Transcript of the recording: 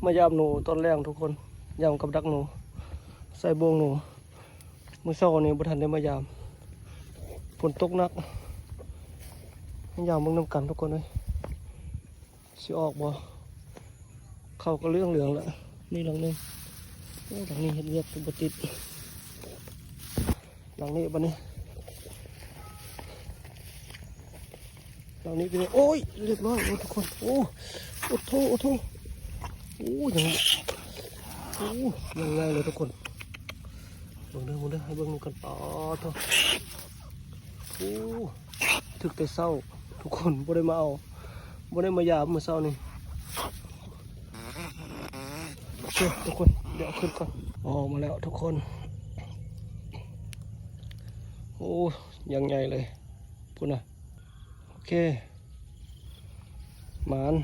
มายามหนูตอนแรกทุกคนยามกับดักหนูใส่บ่วงหนูมื้อเช้านี้บ่ทันได้มายามฝนตกหนักยามเบิ่งน้ำกันทุกคนเลยสิออกบ่เข้าก็เรื่องเหลืองแล้วนี่หลังนึงหลังนี้เห็นเวียกบ่ติดหลังนี้บัดนี้หลังนี้เป็นโอ้ยเรียบร้อยทุกคนโอ้โอ้โถโอ้โถโอ้ยังโอ้ยังไงเลยทุกคนเบิ่งเด้อให้เบิ่งกันต่อเถอะโอ้ถึกแต่เศร้าทุกคนบ่ได้มาเอาบ่ได้มายามมื้อเช้านี่โอเคทุกคนเดี๋ยวขึ้นก่อนออกมาแล้วทุกคนโอ้ยังไงเลยพูดนะโอเคหมาน